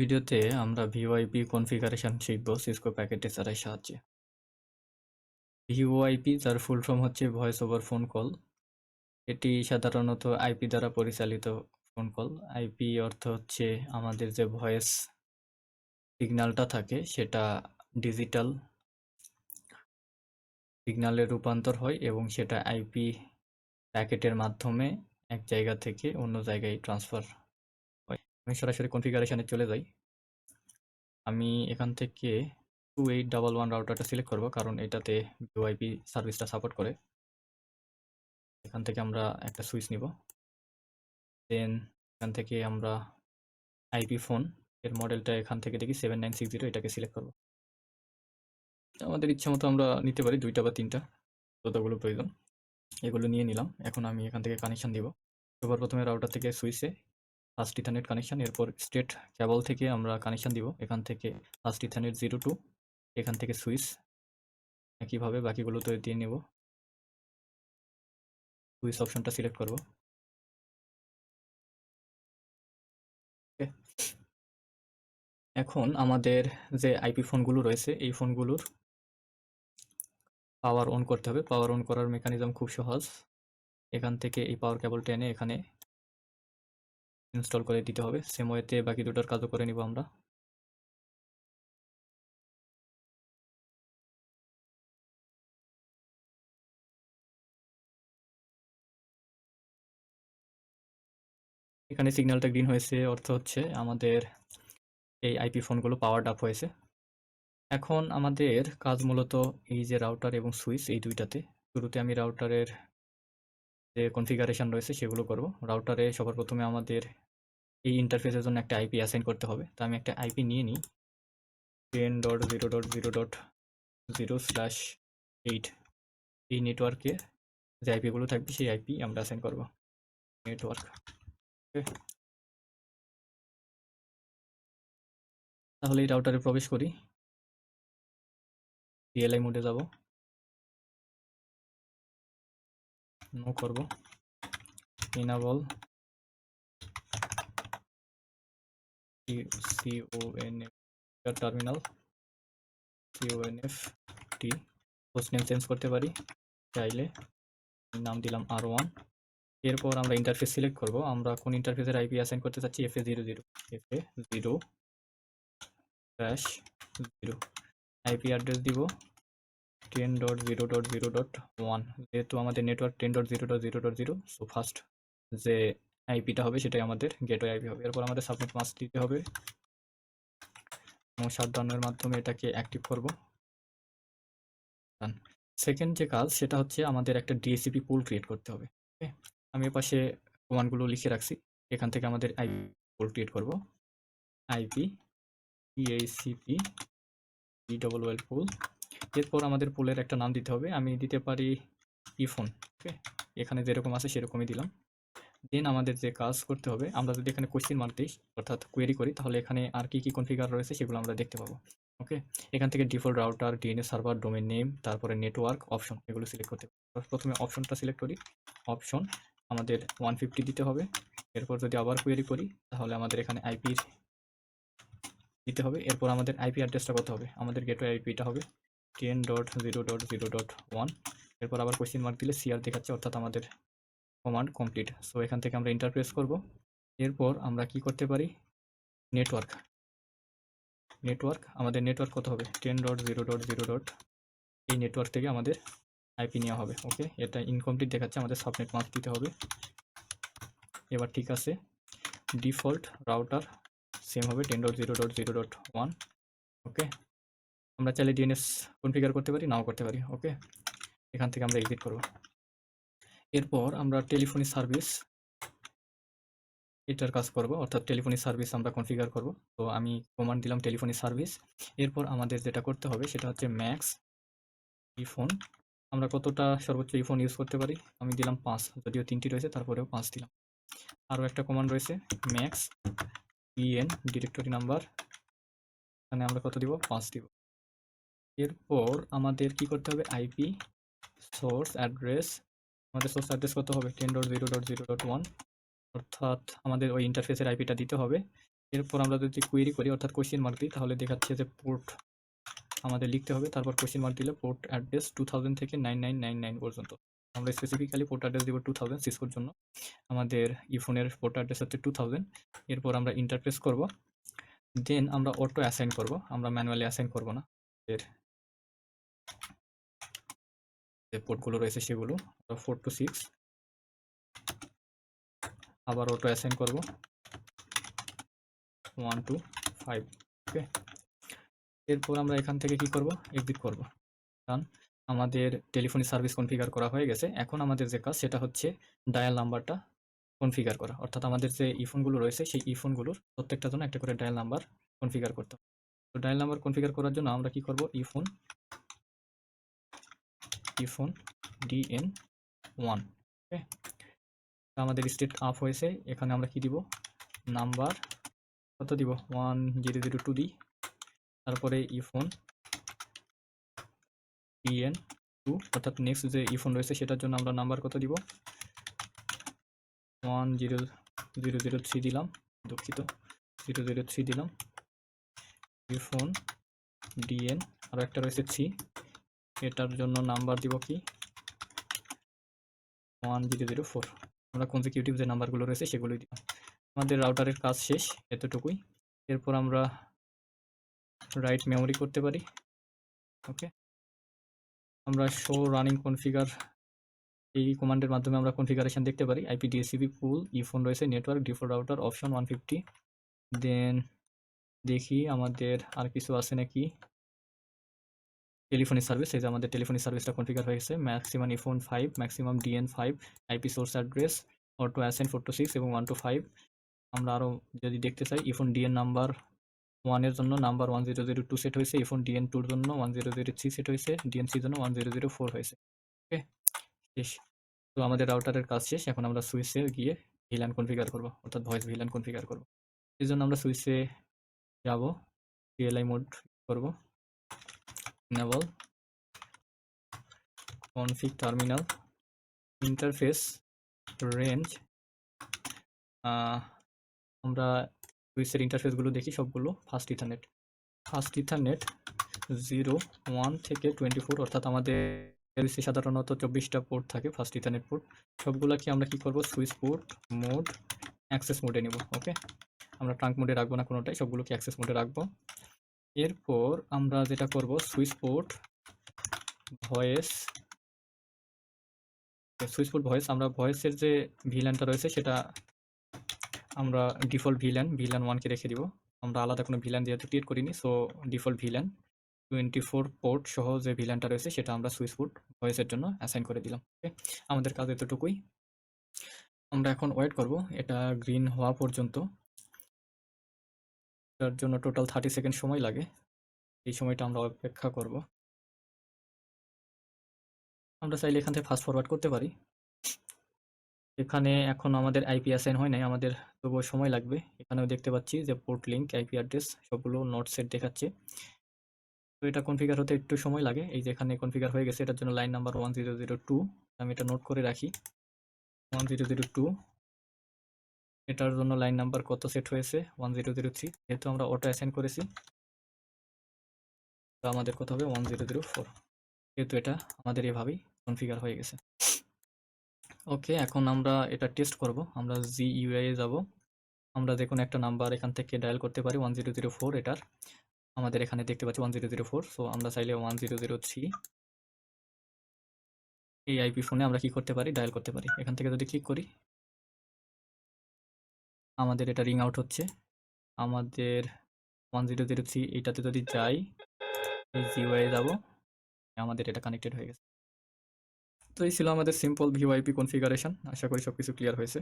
ভিডিওতে আমরা VoIP configuration শিখব সিসকো প্যাকেট এর সাহায্যে। VoIP যার ফুল ফর্ম হচ্ছে ভয়েস ওভার ফোন কল। এটি সাধারণত আইপি দ্বারা পরিচালিত ফোন কল। আইপি অর্থ হচ্ছে আমাদের যে ভয়েস সিগন্যালটা থাকে সেটা ডিজিটাল সিগন্যালে রূপান্তর হয় এবং সেটা আইপি প্যাকেটের মাধ্যমে এক জায়গা থেকে অন্য জায়গায় ট্রান্সফার হয়। আমি সরাসরি কনফিগারেশনে চলে যাই। আমি এখান থেকে 2811 রাউটারটা সিলেক্ট করব কারণ এটাতে VoIP সার্ভিসটা সাপোর্ট করে। এখান থেকে আমরা একটা সুইচ নিব। দেন এখান থেকে আমরা আইপি ফোন এর মডেলটা এখান থেকে দেখি 7960 এটাকে সিলেক্ট করব। আমাদের ইচ্ছা মতো আমরা নিতে পারি 2টা বা 3টা, যতগুলো প্রয়োজন এগুলো নিয়ে নিলাম। এখন আমি এখান থেকে কানেকশন দিব। সবার প্রথমে রাউটার থেকে সুইচে ফার্স্ট ইথারনেট কানেকশন, এরপর স্টেট কেবল থেকে আমরা কানেকশন দিব। এখান থেকে ফার্স্ট ইথারনেট 02, এখান থেকে সুইচ একইভাবে বাকিগুলোতে দিয়ে নেব। সুইচ অপশনটা সিলেক্ট করব। এখন আমাদের যে আইপি ফোনগুলো রয়েছে এই ফোনগুলোর পাওয়ার অন করতে হবে। পাওয়ার অন করার মেকানিজম খুব সহজ। এখান থেকে এই পাওয়ার কেবলটা এনে এখানে ইনস্টল করে দিতে হবে। সেম ওয়েতে বাকি দুটোর কাজও করে নিব আমরা। এখানে সিগন্যালটা গ্রিন হয়েছে, অর্থ হচ্ছে আমাদের এই আইপি ফোনগুলো পাওয়ারড আপ হয়েছে। এখন আমাদের কাজ মূলত এই যে রাউটার এবং সুইচ এই দুইটাতে। শুরুতে আমি রাউটারের যে কনফিগারেশন রয়েছে সেগুলো করব। রাউটারে সবার প্রথমে আমাদের এই ইন্টারফেসের জন্য একটা আইপি অ্যাসাইন করতে হবে। তো আমি একটা আইপি নিয়ে নিই, 10.0.0.0/8। এই নেটওয়ার্কে যে আইপিগুলো থাকবে সেই আইপি আমরা অ্যাসাইন করব। নেটওয়ার্ক, তাহলে এই রাউটারে প্রবেশ করি। CLI মোডে যাব, নো করব, enable terminal CONFT। Host name change করতে পারি চাইলে, নাম দিলাম R1। এরপর আমরা ইন্টারফেস সিলেক্ট করব। আমরা কোন ইন্টারফেসের আইপি অ্যাসাইন করতে চাচ্ছি, FA00 FA0/0। আইপি অ্যাড্রেস দিব 10.0.0.1। যেহেতু আমাদের নেটওয়ার্ক 10.0.0.0, সো ফার্স্ট যে আইপিটা হবে সেটাই আমাদের গেটওয়ে আইপি হবে। এরপর আমাদের সাবনেট মাস্ক দিতে হবে এবং শাটডাউনের মাধ্যমে এটাকে অ্যাক্টিভ করব। সেকেন্ড যে কাজ সেটা হচ্ছে আমাদের একটা DHCP পুল ক্রিয়েট করতে হবে। ওকে, আমি পাশে কমান্ডগুলো লিখে রাখছি। এখান থেকে আমাদের আইপি পুল ক্রিয়েট করব। আইপি DHCP PWL পুল। এরপর আমাদের পুলের একটা নাম দিতে হবে। আমি দিতে পারি ইফোন। ওকে, এখানে যেরকম আছে সেরকমই দিলাম। দেন আমাদের যে কাজ করতে হবে, আমরা যদি এখানে কোয়েশ্চেন মার্ক দিই অর্থাৎ কোয়েরি করি, তাহলে এখানে আর কি কনফিগার রয়েছে সেগুলো আমরা দেখতে পাবো। ওকে, এখান থেকে default router, DNS server, domain name, তারপরে নেটওয়ার্ক অপশন এগুলো সিলেক্ট করতে হবে। প্রথমে অপশনটা সিলেক্ট করি। অপশন আমাদের 150 দিতে হবে। এরপর যদি আবার কোয়েরি করি তাহলে আমাদের এখানে আইপি দিতে হবে। এরপর আমাদের আইপি অ্যাড্রেসটা কত হবে, আমাদের গেটওয়ে আইপিটা হবে 10.0.0.1। এরপর আবার কোয়েশ্চেন মার্ক দিলে CR দেখাচ্ছে, অর্থাৎ আমাদের কমান্ড কমপ্লিট। সো এখান থেকে আমরা এন্টার প্রেস করব। এরপর আমরা কি করতে পারি, নেটওয়ার্ক আমাদের নেটওয়ার্ক কত হবে 10.0.0. এই নেটওয়ার্ক থেকে আমাদের আইপি নেওয়া হবে। ওকে, এটা ইনকমপ্লিট দেখাচ্ছে, আমাদের সাবনেট মাস্ক দিতে হবে। এবার ঠিক আছে, ডিফল্ট রাউটার সেম হবে 10.0.0.1। ওকে, আমরা চাইলে DNS কনফিগার করতে পারি, নাও করতে পারি। ওকে, এখান থেকে আমরা এক্সিট করব। এরপর আমরা টেলিফোনি সার্ভিস এটার কাজ করব, অর্থাৎ টেলিফোনি সার্ভিস আমরা কনফিগার করব। তো আমি কমান্ড দিলাম টেলিফোনি সার্ভিস। এরপর আমাদের যেটা করতে হবে সেটা হচ্ছে ম্যাক্স ইফোন। আমরা কতটা সর্বোচ্চ ইফোন ইউজ করতে পারি, আমি দিলাম 5, যদিও 3টি রয়েছে তারপরেও 5 দিলাম। আরও একটা কমান্ড রয়েছে ম্যাক্স EN ডিরেক্টরি নাম্বার, এখানে আমরা কত দিব, 5 দিব। এরপর আমাদের কি করতে হবে, আইপি সোর্স অ্যাড্রেস, আমাদের সোর্স অ্যাড্রেস কত হবে 10.0.0.1, অর্থাৎ আমাদের ওই ইন্টারফেসের আইপিটা দিতে হবে এরপর আমরা যদি কোয়েরি করি অর্থাৎ কোয়েশ্চেন মার্ক দিই তাহলে দেখাচ্ছে যে পোর্ট আমাদের লিখতে হবে, তারপর কোয়েশ্চেন মার্ক দিলে পোর্ট অ্যাড্রেস 2000 থেকে 9999 পর্যন্ত। আমরা স্পেসিফিক্যালি পোর্ট অ্যাড্রেস দিব 2000 সিসকোর জন্য। আমাদের ইফোনের পোর্ট অ্যাড্রেস হচ্ছে 2000। এরপর আমরা ইন্টারফেস করব, দেন আমরা অটো অ্যাসাইন করব, আমরা ম্যানুয়ালি অ্যাসাইন করব না। এর যে পোর্টগুলো রয়েছে সেগুলো 4 to 6 আবার অটো অ্যাসাইন করব 1 to 5। ওকে, এরপর আমরা এখান থেকে কি করব, এক্সিট করব। কারণ আমাদের টেলিফোনি সার্ভিস কনফিগার করা হয়ে গেছে। এখন আমাদের যে কাজ সেটা হচ্ছে ডায়াল নাম্বারটা কনফিগার করা, অর্থাৎ আমাদের যে ইফোনগুলো রয়েছে সেই ইফোনগুলোর প্রত্যেকটার জন্য একটা করে ডায়াল নাম্বার কনফিগার করতে হবে। তো ডায়াল নাম্বার কনফিগার করার জন্য আমরা কি করব, ইফোন DN1। ওকে, আমাদের স্টেট আপ হয়েছে। এখানে আমরা কি দিব, নাম্বার কত দিব, 1002 দিই। তারপরে ইফোন DN2 অর্থাৎ নেক্সট যে ইফোন রয়েছে সেটার জন্য আমরা নাম্বার কত দিব, 10003 দিলাম, দুঃখিত 003 দিলাম। ইফোন DN আরও একটা রয়েছে 3, এটার জন্য নাম্বার দিব কি 1004। আমরা কনজিকিউটিভ যে নাম্বারগুলো রয়েছে সেগুলোই দিলাম। আমাদের রাউটারের কাজ শেষ, এতটুকুই। এরপর আমরা রাইট মেমোরি করতে পারি। ওকে, আমরা শো রানিং কনফিগার এই কমান্ডের মাধ্যমে আমরা কনফিগারেশন দেখতে পারি। আইপি ডিএসসিপি পুল ইফোন রয়েছে, নেটওয়ার্ক ডিফল্ট রাউটার অপশন 150। দেন দেখি আমাদের আর কিছু আছে নাকি। টেলিফোনি সার্ভিস, এই যে আমাদের টেলিফোনি সার্ভিসটা কনফিগার হয়ে গেছে। ম্যাক্সিমাম ইফোন 5, maximum DN5, IP source address auto assign 4 to 6 এবং 1 to 5। আমরা আরও যদি দেখতে চাই, ইফোন DN নাম্বার 1 এর জন্য নাম্বার 1002 সেট হয়েছে, ইফোন DN2 এর জন্য 1003 সেট হয়েছে, DN3 এর জন্য 1004 হয়েছে। ওকে, শেষ। তো আমাদের রাউটারের কাজ শেষ। এখন আমরা সুইচে গিয়ে ভিল্যান কনফিগার করব, অর্থাৎ ভয়েস ভিল্যান কনফিগার করব। এই জন্য আমরা সুইচে যাব, CLI মোড করব, enable config terminal interface range. আমরা সুইচের ইন্টারফেসগুলো দেখি সবগুলো। ফার্স্ট ইথারনেট 0, 1 থেকে 24, অর্থাৎ আমাদের সাধারণত 24টা পোর্ট থাকে ফার্স্ট ইথারনেট পোর্ট। সবগুলোকে আমরা কি করব, সুইচ পোর্ট মোড অ্যাক্সেস মোডে নিব। ওকে, আমরা ট্রাঙ্ক মোডে রাখবো না কোনোটাই, সবগুলোকে অ্যাক্সেস মোডে রাখবো। এরপর আমরা যেটা করব, সুইচ পোর্ট ভয়েস আমরা ভয়েসের যে ভিল্যানটা রয়েছে সেটা আমরা ডিফল্ট ভিল্যান 1কে রেখে দিব। আমরা আলাদা কোনো ভিল্যান যেহেতু ক্রিয়েট করিনি, সো ডিফল্ট ভিল্যান 24 পোর্ট সহ যে ভিল্যানটা রয়েছে সেটা আমরা সুইচ পোর্ট ভয়েসের জন্য অ্যাসাইন করে দিলাম। ওকে, আমাদের কাজ এতটুকুই। আমরা এখন ওয়েট করব এটা গ্রিন হওয়া পর্যন্ত। তার জন্য টোটাল 30 সেকেন্ড সময় লাগে। এই সময়টা আমরা অপেক্ষা করব। আমরা চাইলে এখান থেকে ফাস্ট ফরওয়ার্ড করতে পারি। এখানে এখন আমাদের আইপি অ্যাসাইন হয় নাই, আমাদের তবুও সময় লাগবে। এখানেও দেখতে পাচ্ছি যে পোর্ট লিঙ্ক, আইপি অ্যাড্রেস সবগুলো নট সেট দেখাচ্ছে। তো এটা কনফিগার হতে একটু সময় লাগে। এই যে এখানে কনফিগার হয়ে গেছে, এটার জন্য লাইন নাম্বার 1002। আমি এটা নোট করে রাখি 1002। এটার জন্য লাইন নাম্বার কত সেট হয়েছে 1003। যেহেতু আমরা অটো অ্যাসাইন করেছি তো আমাদের কত হবে 1004। যেহেতু এটা আমাদের এভাবেই কনফিগার হয়ে গেছে। ওকে, এখন আমরা এটা টেস্ট করব। আমরা GUI এ যাব। আমরা যে কোনো একটা নাম্বার এখান থেকে ডায়াল করতে পারি 1004। এটার আমাদের এখানে দেখতে পাচ্ছি 1004। সো আমরা চাইলে 1003 এই আইপি ফোনে আমরা কি করতে পারি, ডায়াল করতে পারি। এখান থেকে যদি ক্লিক করি আমাদের এটা রিং আউট হচ্ছে। আমাদের 1003 এইটাতে যদি যাই, GUI যাব, আমাদের এটা কানেক্টেড হয়ে গেছে। তো এই ছিল আমাদের সিম্পল VoIP কনফিগারেশন। আশা করি সবকিছু ক্লিয়ার হয়েছে।